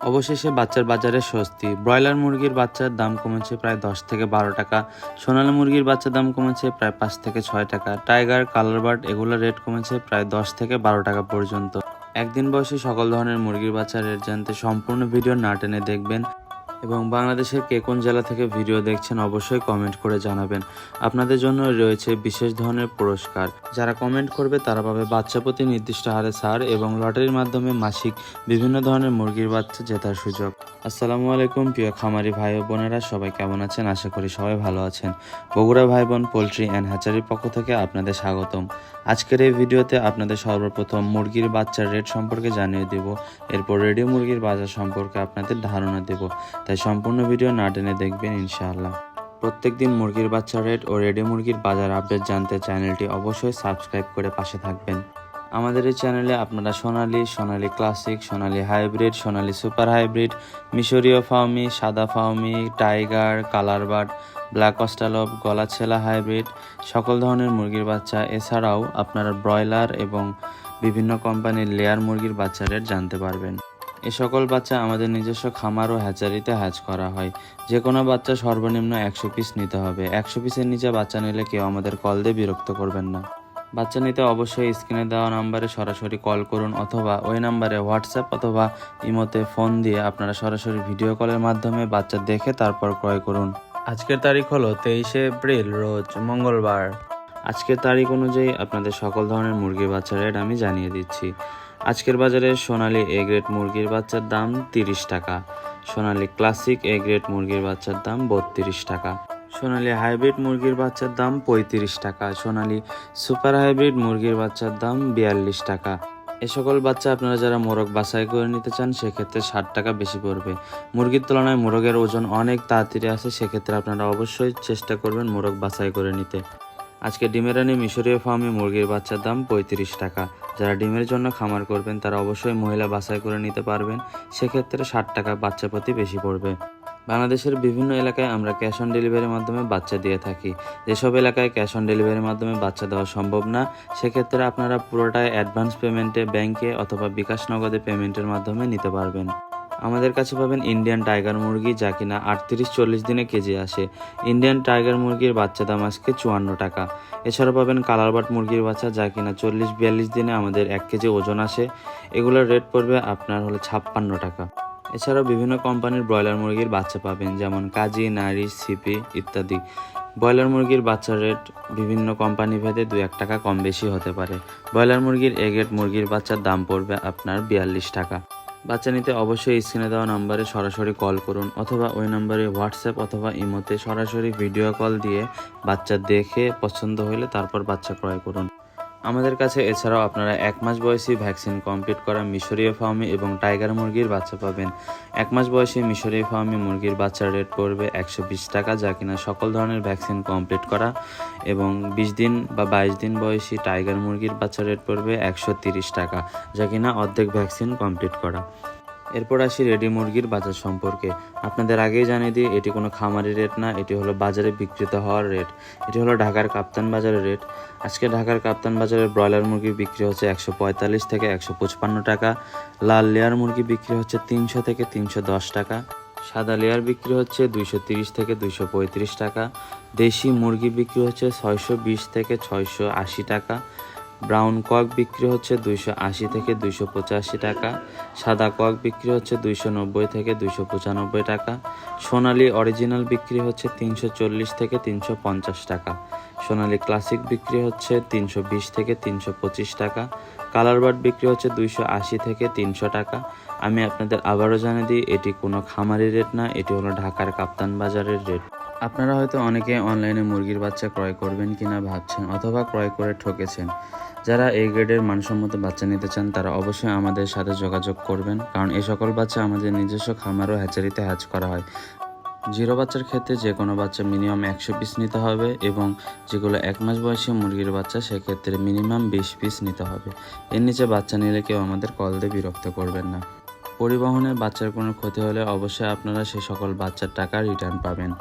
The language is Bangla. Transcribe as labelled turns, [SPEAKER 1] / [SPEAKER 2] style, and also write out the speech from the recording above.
[SPEAKER 1] অবশেষে বাচ্চার বাজারে স্বস্তি। ব্রয়লার মুরগির বাচ্চার দাম কমেছে প্রায় 10 থেকে 12 টাকা। সোনালী মুরগির বাচ্চার দাম কমেছে প্রায় 5 থেকে 6 টাকা। টাইগার, কালার বার্ড এগুলোর রেট কমেছে প্রায় 10 থেকে 12 টাকা পর্যন্ত। একদিন বয়সী সকল ধরনের মুরগির বাচ্চার রেট জানতে সম্পূর্ণ ভিডিও না টেনে দেখবেন এবং বাংলাদেশের কে কোন জেলা থেকে ভিডিও দেখছেন অবশ্যই কমেন্ট করে জানাবেন। আপনাদের জন্য রয়েছে বিশেষ ধরনের পুরস্কার। যারা কমেন্ট করবে তারা পাবে বাচ্চা প্রতি নির্দিষ্ট হারে ছাড় এবং লটারির মাধ্যমে মাসিক বিভিন্ন ধরনের মুরগির বাচ্চা জেতার সুযোগ। আসসালামু আলাইকুম প্রিয় খামারি ভাই ও বোনেরা, সবাই কেমন আছেন? আশা করি সবাই ভালো আছেন। বগুড়া ভাই বোন পোলট্রি অ্যান্ড হ্যাচারির পক্ষ থেকে আপনাদের স্বাগতম। আজকের এই ভিডিওতে আপনাদের সর্বপ্রথম মুরগির বাচ্চার রেট সম্পর্কে জানিয়ে দেব, এরপর রেডিও মুরগির বাজার সম্পর্কে আপনাদের ধারণা দেব, তাই সম্পূর্ণ ভিডিও না টেনে দেখবেন ইনশাআল্লাহ। প্রত্যেকদিন মুরগির বাচ্চা রেট ও রেডিও মুরগির বাজার আপডেট জানতে চ্যানেলটি অবশ্যই সাবস্ক্রাইব করে পাশে থাকবেন। আমাদের এই চ্যানেলে আপনারা Sonali classic, Sonali hybrid, Sonali super hybrid, মিশরীয় ফাউমি, সাদা Fayoumi, tiger, colour bird, black australorp, গলাছেলা হাইব্রিড সকল ধরনের মুরগির বাচ্চা, এছাড়াও আপনারা ব্রয়লার এবং বিভিন্ন কোম্পানির লেয়ার মুরগির বাচ্চা রেট জানতে পারবেন। এ সকল বাচ্চা আমাদের নিজস্ব খামার ও হ্যাচারিতে হ্যাচ করা হয়। যে কোনো বাচ্চা সর্বনিম্ন 100 পিস নিতে হবে। 100 পিসের নিচে বাচ্চা নিলে কেউ আমাদের কল দিয়ে বিরক্ত করবেন না। বাচ্চা নিতে অবশ্যই স্ক্রিনে দেওয়া নাম্বারে সরাসরি কল করুন অথবা ওই নাম্বারে হোয়াটসঅ্যাপ অথবা ইমোতে ফোন দিয়ে আপনারা সরাসরি ভিডিও কলের মাধ্যমে বাচ্চা দেখে তারপর ক্রয় করুন। আজকের তারিখ হলো 23শে এপ্রিল, রোজ মঙ্গলবার। আজকের তারিখ অনুযায়ী আপনাদের সকল ধরনের মুরগির বাচ্চার রেট আমি জানিয়ে দিচ্ছি। আজকের বাজারে সোনালী এ গ্রেড মুরগির বাচ্চার দাম 30 টাকা, সোনালী ক্লাসিক এ গ্রেড মুরগির বাচ্চার দাম 32 টাকা, সোনালী হাইব্রিড মুরগির বাচ্চার দাম 35 টাকা, সোনালী সুপার হাইব্রিড মুরগির বাচ্চার দাম 42 টাকা। এ সকল বাচ্চা আপনারা যারা মোরগ বাছাই করে নিতে চান সেক্ষেত্রে 60 টাকা বেশি পড়বে। মুরগির তুলনায় মোরগের ওজন অনেক তাড়াতাড়ি আসে, সেক্ষেত্রে আপনারা অবশ্যই চেষ্টা করবেন মোরগ বাছাই করে নিতে। আজকে ডিমের রানী মিশরীয় ফার্মে মুরগির বাচ্চার দাম 35 টাকা। যারা ডিমের জন্য খামার করবেন তারা অবশ্যই মহিলা বাছাই করে নিতে পারবেন, সেক্ষেত্রে 60 টাকা বাচ্চা প্রতি বেশি পড়বে। বাংলাদেশের বিভিন্ন এলাকায় আমরা ক্যাশ অন ডেলিভারির মাধ্যমে বাচ্চা দিয়ে থাকি। যেসব এলাকায় ক্যাশ অন ডেলিভারির মাধ্যমে বাচ্চা দেওয়া সম্ভব না, সেক্ষেত্রে আপনারা পুরোটাই অ্যাডভান্স পেমেন্টে ব্যাংকে অথবা বিকাশ নগদে পেমেন্টের মাধ্যমে নিতে পারবেন। আমাদের কাছে পাবেন ইন্ডিয়ান টাইগার মুরগি, যা কিনা 38-40 দিনে কেজি আসে। ইন্ডিয়ান টাইগার মুরগির বাচ্চা দাম আজকে 54 টাকা। এছাড়াও পাবেন কালার বার্ড মুরগির বাচ্চা, যা কিনা 40-42 দিনে আমাদের 1 কেজি ওজন আসে। এগুলোর রেট পড়বে আপনার হলো 56 টাকা। এছাড়াও বিভিন্ন কোম্পানির ব্রয়লার মুরগির বাচ্চা পাবেন, যেমন কাজী, নারিশ, সিপি ইত্যাদি। ব্রয়লার মুরগির বাচ্চার রেট বিভিন্ন কোম্পানি ভেদে 2-1 টাকা কম বেশি হতে পারে। ব্রয়লার মুরগির এ গ্রেড মুরগির বাচ্চার দাম পড়বে আপনার 42 টাকা। বাচ্চা নিতে অবশ্যই স্ক্রিনে দেওয়া নাম্বারে সরাসরি কল করুন অথবা ওই নাম্বারে হোয়াটসঅ্যাপ অথবা ইমোতে সরাসরি ভিডিও কল দিয়ে বাচ্চা দেখে পছন্দ হলে তারপর বাচ্চা ক্রয় করুন। আমাদের কাছে এছাড়াও আপনারা 1 মাস বয়সী ভ্যাকসিন কমপ্লিট করা মিশরীয় ফার্মি এবং টাইগার মুরগির বাচ্চা পাবেন। 1 মাস বয়সী মিশরীয় ফার্মি মুরগির বাচ্চার রেট পড়বে 120 টাকা, যা কিনা সকল ধরনের ভ্যাকসিন কমপ্লিট করা, এবং 20 দিন বা 22 দিন বয়সী টাইগার মুরগির বাচ্চার রেট পড়বে 130 টাকা, যা কিনা অর্ধেক ভ্যাকসিন কমপ্লিট করা। এরপর আসি রেডি মুরগির বাজার সম্পর্কে। আপনাদের আগেই জানিয়ে দিই, এটি কোনো খামারি রেট না, এটি হলো বাজারে বিক্রিত হওয়ার রেট। এটি হলো ঢাকার কাপ্তান বাজারের রেট। আজকে ঢাকার কাপ্তান বাজারে ব্রয়লার মুরগি বিক্রি হচ্ছে 145 থেকে 155 টাকা, লাল লেয়ার মুরগি বিক্রি হচ্ছে 300 থেকে 310 টাকা, সাদা লেয়ার বিক্রি হচ্ছে 230 থেকে 235 টাকা, দেশি মুরগি বিক্রি হচ্ছে 620 থেকে 680 টাকা, ব্রাউন কক বিক্রি হচ্ছে 280 থেকে 285 টাকা, সাদা কক বিক্রি হচ্ছে 290 থেকে 295 টাকা, সোনালী অরিজিনাল বিক্রি হচ্ছে 340 থেকে 350 টাকা, সোনালী ক্লাসিক বিক্রি হচ্ছে 320 থেকে 325 টাকা, কালার বার্ড বিক্রি হচ্ছে 280 থেকে 300 টাকা। আমি আপনাদের আবারও জানিয়ে দিই, এটি কোনো খামারি রেট না, এটি হলো ঢাকার কাপ্তান বাজারের রেট। আপনারা হয়তো অনেকে অনলাইনে মুরগির বাচ্চা ক্রয় করবেন কিনা ভাবছেন অথবা ক্রয় করে ঠকেছেন। যারা এই গ্রেডের মানসম্মত বাচ্চা নিতে চান তারা অবশ্যই আমাদের সাথে যোগাযোগ করবেন, কারণ এই সকল বাচ্চা আমাদের নিজস্ব খামার ও হ্যাচারিতে হ্যাচ করা হয়। জিরো বাচ্চার ক্ষেত্রে যে কোনো বাচ্চা মিনিমাম 100 পিস নিতে হবে, এবং যেগুলো 1 মাস বয়সী মুরগির বাচ্চা সেক্ষেত্রে মিনিমাম 20 পিস নিতে হবে। এর নিচে বাচ্চা নিলে কেউ আমাদের কল দিয়ে বিরক্ত করবেন না। পরিবহনে বাচ্চার কোনো ক্ষতি হলে অবশ্যই আপনারা সে সকল বাচ্চার টাকা রিটার্ন পাবেন।